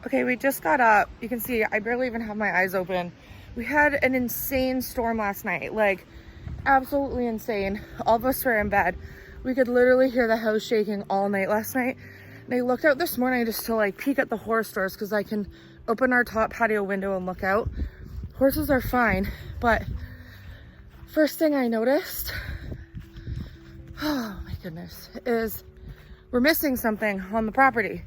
Okay, we just got up. You can see I barely even have my eyes open. We had an insane storm last night, like absolutely insane. All of us were in bed. We could literally hear the house shaking all night last night. And I looked out this morning just to like peek at the horse doors because I can open our top patio window and look out. Horses are fine, but first thing I noticed, oh my goodness, is we're missing something on the property.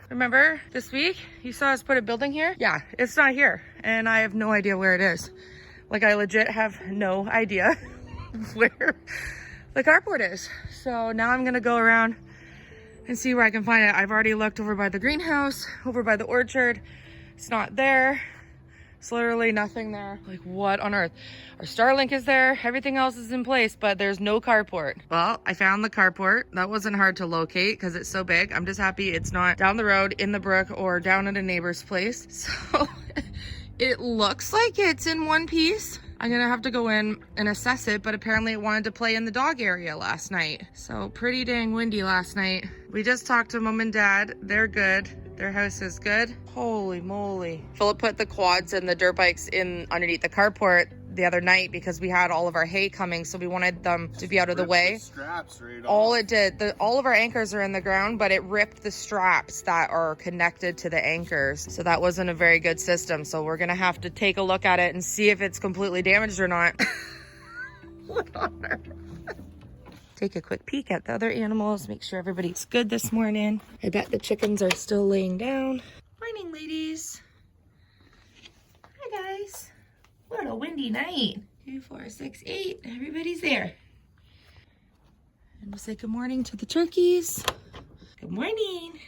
Remember this week you saw us put a building here? Yeah, it's not here and I have no idea where it is. Like I legit have no idea where the carport is. So now I'm gonna go around and see where I can find it. I've already looked over by the greenhouse, over by the orchard. It's not there. It's literally nothing there. Like what on earth? Our Starlink is there, everything else is in place, but there's no carport. Well, I found the carport. That wasn't hard to locate because it's so big. I'm just happy it's not down the road in the brook or down at a neighbor's place. So it looks like it's in one piece. I'm gonna have to go in and assess it, but apparently it wanted to play in the dog area last night. So pretty dang windy last night. We just talked to mom and dad. They're good. Their house is good. Holy moly. Philip put the quads and the dirt bikes in underneath the carport the other night because we had all of our hay coming, so we wanted them to be out of the way. Straps right all off. It did, all of our anchors are in the ground, but it ripped the straps that are connected to the anchors. So that wasn't a very good system. So we're gonna have to take a look at it and see if it's completely damaged or not. What on earth? Take a quick peek at the other animals, make sure everybody's good this morning. I bet the chickens are still laying down. Morning, ladies. Hi, guys. What a windy night. 2, 4, 6, 8. Everybody's there. And we'll say good morning to the turkeys. Good morning.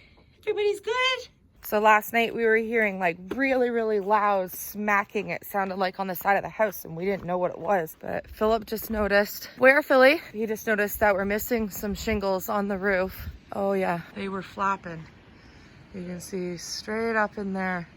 Everybody's good. So last night we were hearing like really, really loud smacking. It sounded like on the side of the house and we didn't know what it was. But Philip just noticed. Where, Philly? He just noticed that we're missing some shingles on the roof. Oh yeah, they were flapping. You can see straight up in there.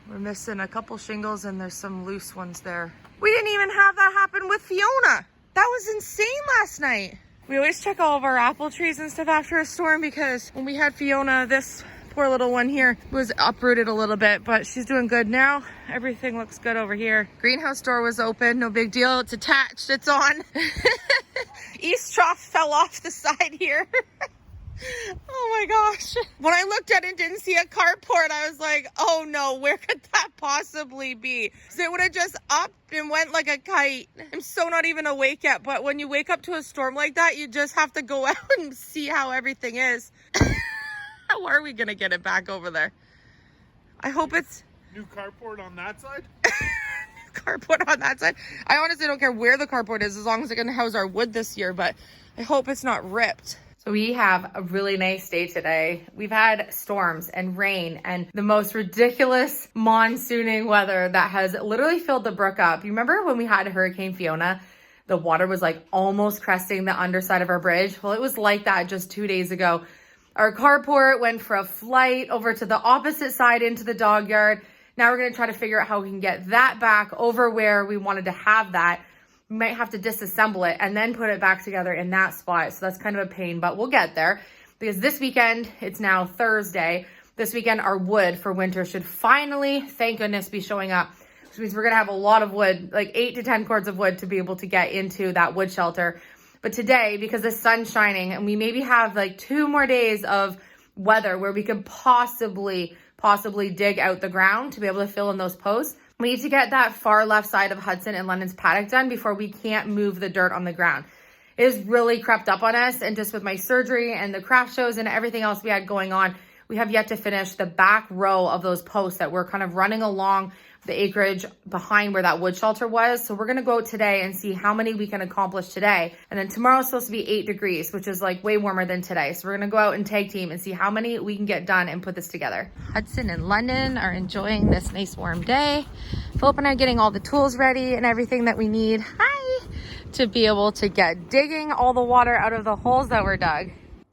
We're missing a couple shingles and there's some loose ones there. We didn't even have that happen with Fiona. That was insane last night. We always check all of our apple trees and stuff after a storm because when we had Fiona, this poor little one here was uprooted a little bit, but she's doing good now. Everything looks good over here. Greenhouse door was open, no big deal. It's attached, it's on. East trough fell off the side here. Oh my gosh. When I looked at it and didn't see a carport, I was like, oh no, where could that possibly be? So it would have just up and went like a kite. I'm so not even awake yet, but when you wake up to a storm like that, you just have to go out and see how everything is. How are we gonna get it back over there? I hope it's... New carport on that side? Carport on that side. I honestly don't care where the carport is as long as it can house our wood this year, but I hope it's not ripped. So we have a really nice day today. We've had storms and rain and the most ridiculous monsooning weather that has literally filled the brook up. You remember when we had Hurricane Fiona? The water was like almost cresting the underside of our bridge. Well, it was like that just 2 days ago. Our carport went for a flight over to the opposite side into the dog yard. Now we're gonna try to figure out how we can get that back over where we wanted to have that. We might have to disassemble it and then put it back together in that spot. So that's kind of a pain, but we'll get there because this weekend, it's now Thursday. This weekend, our wood for winter should finally, thank goodness, be showing up. Which means we're gonna have a lot of wood, like 8 to 10 cords of wood to be able to get into that wood shelter. But today, because the sun's shining and we maybe have like 2 more days of weather where we could possibly dig out the ground to be able to fill in those posts, we need to get that far left side of Hudson and London's paddock done before we can't move the dirt on the ground. It has really crept up on us, and just with my surgery and the craft shows and everything else we had going on, we have yet to finish the back row of those posts that we're kind of running along the acreage behind where that wood shelter was. So we're gonna go out today and see how many we can accomplish today. And then tomorrow's supposed to be 8 degrees, which is like way warmer than today. So we're gonna go out and tag team and see how many we can get done and put this together. Hudson and London are enjoying this nice warm day. Philip and I are getting all the tools ready and everything that we need. Hi! To be able to get digging all the water out of the holes that were dug.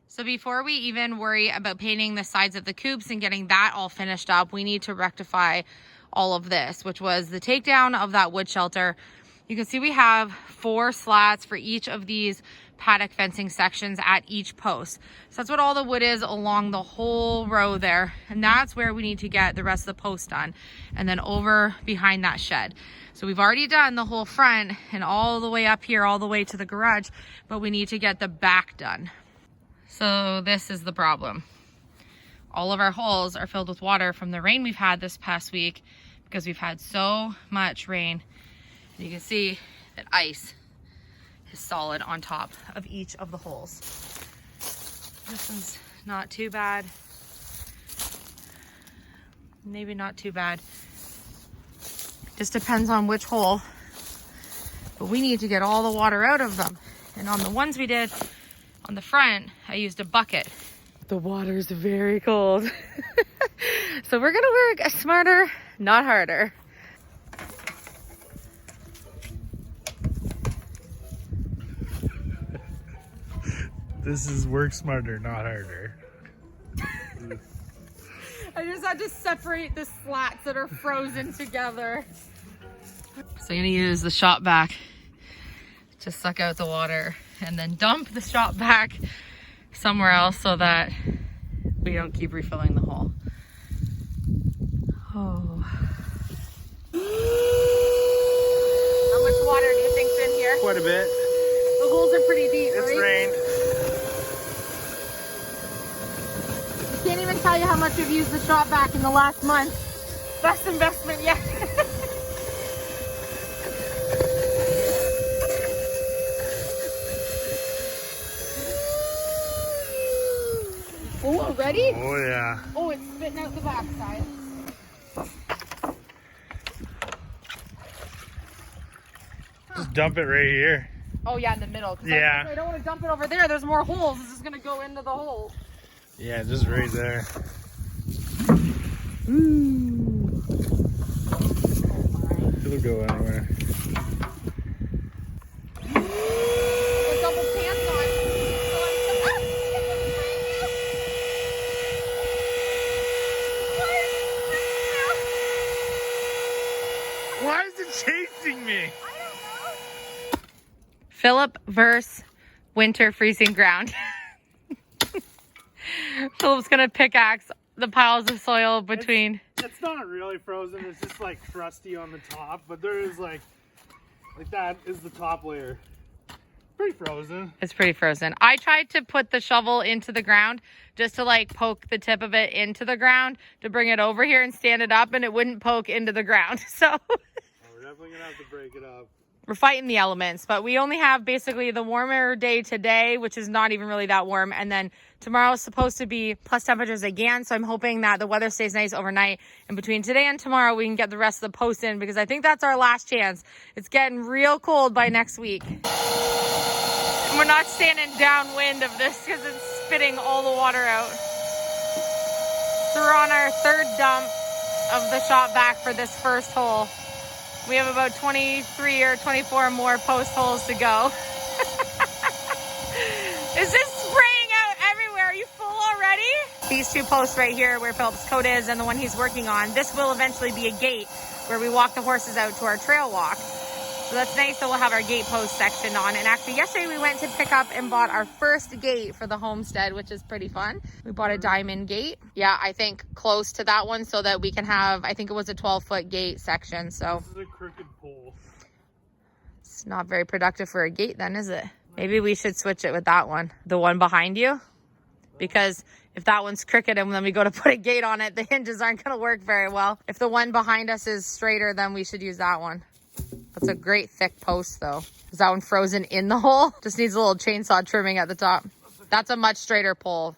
So before we even worry about painting the sides of the coops and getting that all finished up, we need to rectify all of this, which was the takedown of that wood shelter. You can see we have 4 slats for each of these paddock fencing sections at each post. So that's what all the wood is along the whole row there. And that's where we need to get the rest of the post done. And then over behind that shed. So we've already done the whole front and all the way up here, all the way to the garage, but we need to get the back done. So this is the problem. All of our holes are filled with water from the rain we've had this past week because we've had so much rain. And you can see that ice is solid on top of each of the holes. This one's not too bad. Maybe not too bad. Just depends on which hole. But we need to get all the water out of them. And on the ones we did on the front, I used a bucket. The water's very cold. So we're gonna work smarter, not harder. This is work smarter, not harder. I just had to separate the slats that are frozen together. So I'm gonna use the shop vac to suck out the water and then dump the shop vac somewhere else so that we don't keep refilling the hole. Oh. How much water do you think's in here? Quite a bit. The holes are pretty deep, It's right? rained. Can't even tell you how much we've used the shop vac in the last month. Best investment yet. Oh, ready? Oh yeah. Oh, it's spitting out the backside. Just dump it right here. Oh yeah, in the middle. 'Cause Yeah. I don't want to dump it over there. There's more holes. It's just gonna go into the hole. Yeah, just right there. Ooh. It'll go anywhere. With double pants on. Why is it chasing me? Philip versus winter freezing ground. Philip's gonna pickaxe the piles of soil between. It's not really frozen. It's just like crusty on the top, but there is like that is the top layer. Pretty frozen. It's pretty frozen. I tried to put the shovel into the ground just to like poke the tip of it into the ground to bring it over here and stand it up, and it wouldn't poke into the ground. So We're definitely gonna have to break it up. we're fighting the elements, but we only have basically the warmer day today, which is not even really that warm. And then tomorrow's supposed to be plus temperatures again. So I'm hoping that the weather stays nice overnight. And between today and tomorrow, we can get the rest of the post in because I think that's our last chance. It's getting real cold by next week. And we're not standing downwind of this because it's spitting all the water out. So we're on our third dump of the shop vac for this first hole. We have about 23 or 24 more post holes to go. Is this spraying out everywhere? Are you full already? These two posts right here where Philip's coat is and the one he's working on, this will eventually be a gate where we walk the horses out to our trail walk. So that's nice that we'll have our gate post section on. And actually yesterday we went to pick up and bought our first gate for the homestead, which is pretty fun. We bought a diamond gate. Yeah, I think close to that one so that we can have, I think it was a 12-foot gate section. So This is a crooked pole. it's not very productive for a gate then, is it? Maybe we should switch it with that one. The one behind you. Because if that one's crooked and then we go to put a gate on it, the hinges aren't going to work very well. If the one behind us is straighter, then we should use that one. That's a great thick post though. Is that one frozen in the hole? Just needs a little chainsaw trimming at the top. That's a much straighter pole.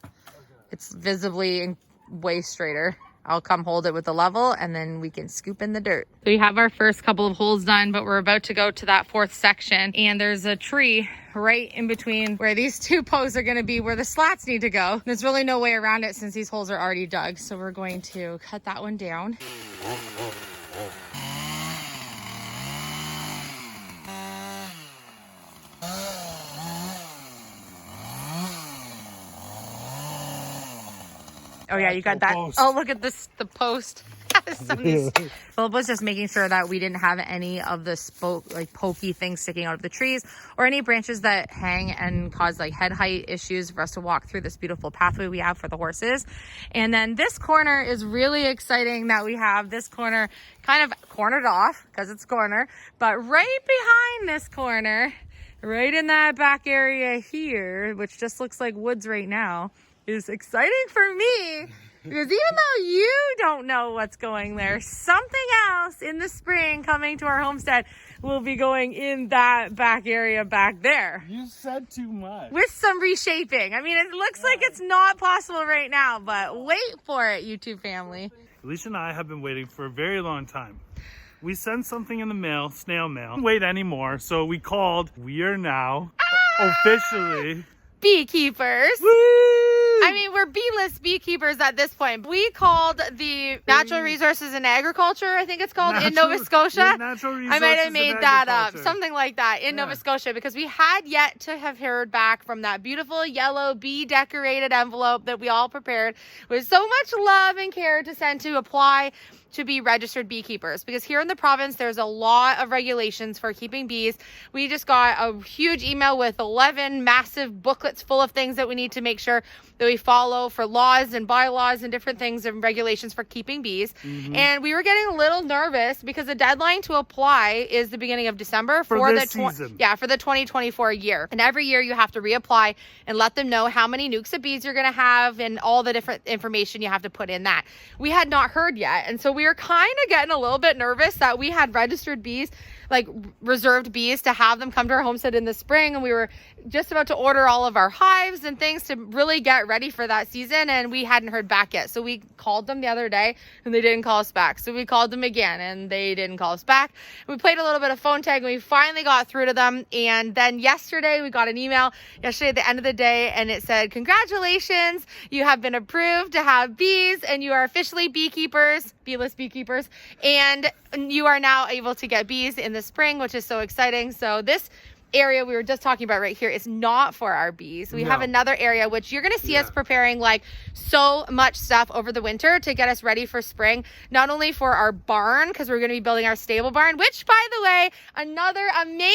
It's visibly way straighter. I'll come hold it with the level and then we can scoop in the dirt. So we have our first couple of holes done, but we're about to go to that fourth section. And there's a tree right in between where these two posts are gonna be where the slats need to go. There's really no way around it since these holes are already dug. So we're going to cut that one down. Oh yeah, you got that. Post. Oh, look at this, the post. Philip was just making sure that we didn't have any of the pokey things sticking out of the trees or any branches that hang and cause like head height issues for us to walk through this beautiful pathway we have for the horses. And then this corner is really exciting that we have this corner kind of cornered off because it's corner, but right behind this corner, right in that back area here, which just looks like woods right now, is exciting for me. Because even though you don't know what's going there, something else in the spring coming to our homestead will be going in that back area back there. You said too much. With some reshaping. I mean, it looks like it's not possible right now, but wait for it, YouTube family. Elysia and I have been waiting for a very long time. We sent something in the mail, snail mail. Don't wait anymore, so we called. We are now officially beekeepers. Woo! I mean, we're bee-less beekeepers at this point. We called the Natural Resources and Agriculture, I think it's called, in Nova Scotia. I might have made that up. Something like that in Nova Scotia, because we had yet to have heard back from that beautiful yellow bee-decorated envelope that we all prepared with so much love and care to send to apply to be registered beekeepers, because here in the province there's a lot of regulations for keeping bees. We just got a huge email with 11 massive booklets full of things that we need to make sure that we follow for laws and bylaws and different things and regulations for keeping bees. And we were getting a little nervous because the deadline to apply is the beginning of December for the season. For the 2024 year. And every year you have to reapply and let them know how many nukes of bees you're going to have and all the different information you have to put in that. We had not heard yet, and so we were kind of getting a little bit nervous that we had registered bees, like reserved bees, to have them come to our homestead in the spring, and we were just about to order all of our hives and things to really get ready for that season, and we hadn't heard back yet. So we called them the other day and they didn't call us back. So we called them again and they didn't call us back. We played a little bit of phone tag and we finally got through to them. And then yesterday we got an email at the end of the day, and it said, congratulations, you have been approved to have bees and you are officially beekeepers, bee-less beekeepers, and you are now able to get bees in the spring, which is so exciting. So this area we were just talking about right here is not for our bees. We have another area which you're going to see us preparing like so much stuff over the winter to get us ready for spring, not only for our barn, because we're going to be building our stable barn, which, by the way, another amazing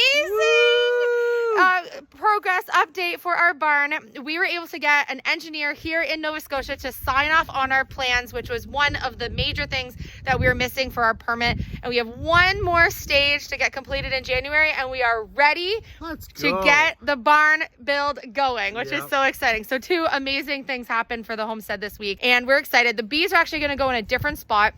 progress update for our barn. We were able to get an engineer here in Nova Scotia to sign off on our plans, which was one of the major things that we were missing for our permit, and we have one more stage to get completed in January, and we are ready to get the barn build going, which is so exciting. So 2 amazing things happened for the homestead this week, and we're excited. The bees are actually going to go in a different spot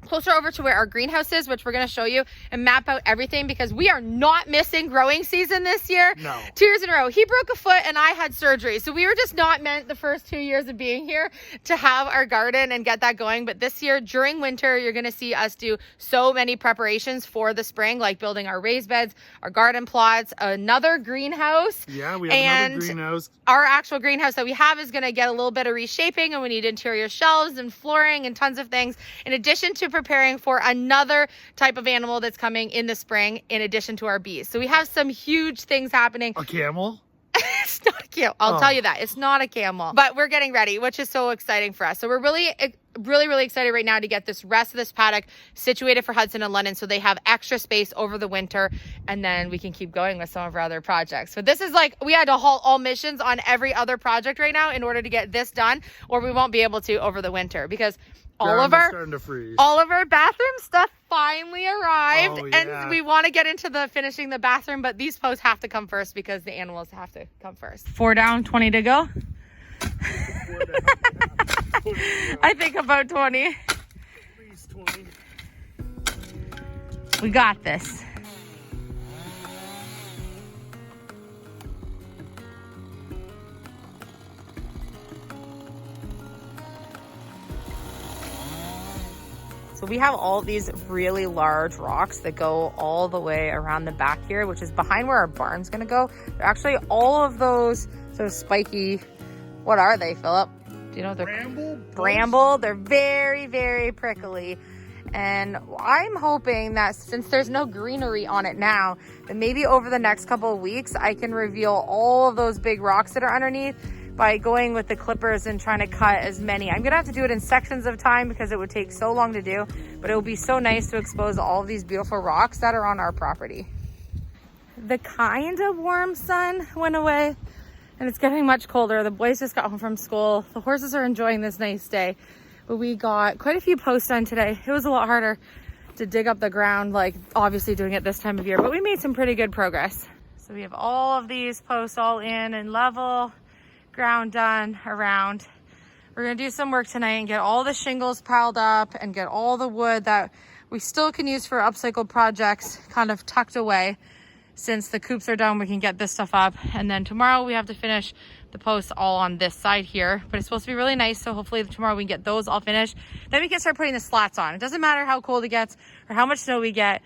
closer over to where our greenhouse is, which we're going to show you and map out everything, because we are not missing growing season this year. 2 years in a row. He broke a foot and I had surgery. So we were just not meant the first 2 years of being here to have our garden and get that going. But this year during winter, you're going to see us do so many preparations for the spring, like building our raised beds, our garden plots, another greenhouse. Yeah, we have another greenhouse. Our actual greenhouse that we have is going to get a little bit of reshaping, and we need interior shelves and flooring and tons of things, in addition to preparing for another type of animal that's coming in the spring in addition to our bees. So we have some huge things happening. A camel? It's not a camel. I'll tell you that. It's not a camel. But we're getting ready, which is so exciting for us. So we're really excited right now to get this rest of this paddock situated for Hudson and London, so they have extra space over the winter, and then we can keep going with some of our other projects. So this is like, we had to halt all missions on every other project right now in order to get this done, or we won't be able to over the winter, because all of our bathroom stuff finally arrived, and we want to get into the finishing the bathroom, but these posts have to come first because the animals have to come first. 4 down, 20 to go. I think about 20. At least 20. We got this. So we have all these really large rocks that go all the way around the back here, which is behind where our barn's gonna go. They're actually all of those sort of spiky, what are they, Philip? Do you know what they're? Bramble. They're very, very prickly. And I'm hoping that since there's no greenery on it now, that maybe over the next couple of weeks, I can reveal all of those big rocks that are underneath. by going with the clippers and trying to cut as many. I'm gonna have to do it in sections of time because it would take so long to do, but it will be so nice to expose all of these beautiful rocks that are on our property. The kind of warm sun went away and it's getting much colder. The boys just got home from school. The horses are enjoying this nice day, but we got quite a few posts done today. It was a lot harder to dig up the ground, like obviously doing it this time of year, but we made some pretty good progress. So we have all of these posts all in and level, ground done around. We're gonna do some work tonight and get all the shingles piled up and get all the wood that we still can use for upcycled projects kind of tucked away. Since the coops are done, we can get this stuff up. And then tomorrow we have to finish the posts all on this side here, but it's supposed to be really nice. So hopefully tomorrow we can get those all finished. Then we can start putting the slats on. It doesn't matter how cold it gets or how much snow we get.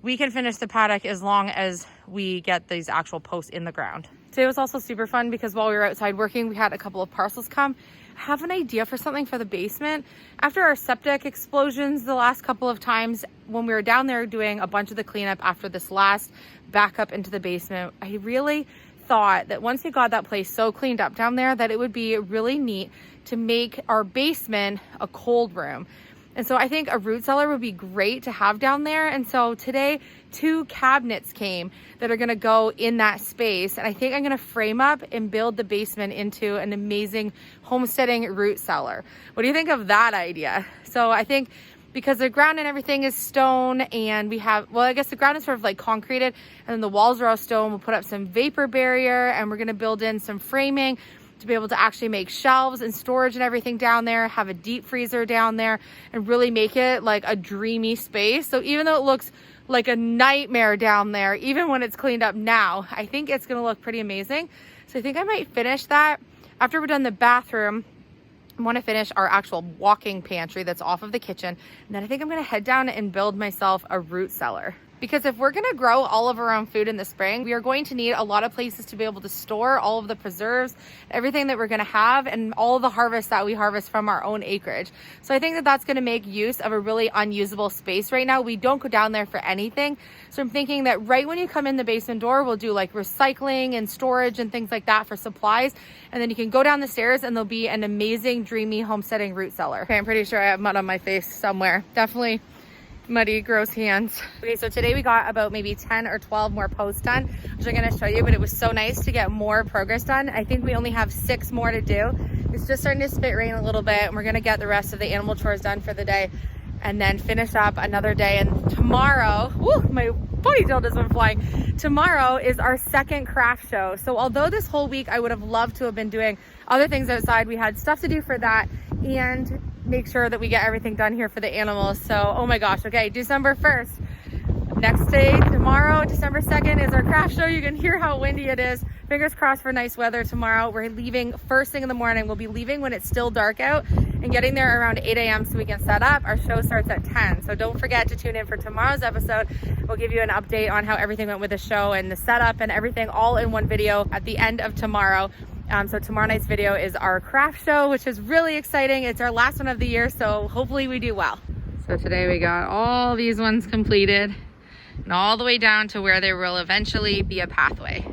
We can finish the paddock as long as we get these actual posts in the ground. Today was also super fun because while we were outside working, we had a couple of parcels come. I have an idea for something for the basement. After our septic explosions the last couple of times, when we were down there doing a bunch of the cleanup after this last backup into the basement, I really thought that once we got that place so cleaned up down there, that it would be really neat to make our basement a cold room. And so I think a root cellar would be great to have down there. And so today, 2 cabinets came that are gonna go in that space. And I think I'm gonna frame up and build the basement into an amazing homesteading root cellar. What do you think of that idea? So I think because the ground and everything is stone and we have, well, I guess the ground is sort of like concreted and then the walls are all stone. We'll put up some vapor barrier and we're gonna build in some framing to be able to actually make shelves and storage and everything down there, have a deep freezer down there, and really make it like a dreamy space. So even though it looks like a nightmare down there, even when it's cleaned up now, I think it's gonna look pretty amazing. So I think I might finish that. After we're done the bathroom, I wanna finish our actual walking pantry that's off of the kitchen. And then I think I'm gonna head down and build myself a root cellar. Because if we're gonna grow all of our own food in the spring, we are going to need a lot of places to be able to store all of the preserves, everything that we're gonna have, and all of the harvest that we harvest from our own acreage. So I think that that's gonna make use of a really unusable space right now. We don't go down there for anything. So I'm thinking that right when you come in the basement door, we'll do like recycling and storage and things like that for supplies. And then you can go down the stairs and there'll be an amazing, dreamy homesteading root cellar. Okay, I'm pretty sure I have mud on my face somewhere. Definitely muddy, gross hands. Okay, so today we got about maybe 10 or 12 more posts done, which I'm gonna show you, but it was so nice to get more progress done. I think we only have 6 more to do. It's just starting to spit rain a little bit and we're gonna get the rest of the animal chores done for the day and then finish up another day. And tomorrow, whoo, my ponytail just went flying. Tomorrow is our second craft show. So although this whole week I would have loved to have been doing other things outside, we had stuff to do for that and make sure that we get everything done here for the animals. So, oh my gosh, okay, December 1st. Next day, tomorrow, December 2nd is our craft show. You can hear how windy it is. Fingers crossed for nice weather tomorrow. We're leaving first thing in the morning. We'll be leaving when it's still dark out and getting there around 8 a.m. so we can set up. Our show starts at 10. So don't forget to tune in for tomorrow's episode. We'll give you an update on how everything went with the show and the setup and everything all in one video at the end of tomorrow. So tomorrow night's video is our craft show, which is really exciting. It's our last one of the year, so hopefully we do well. So today we got all these ones completed and all the way down to where there will eventually be a pathway.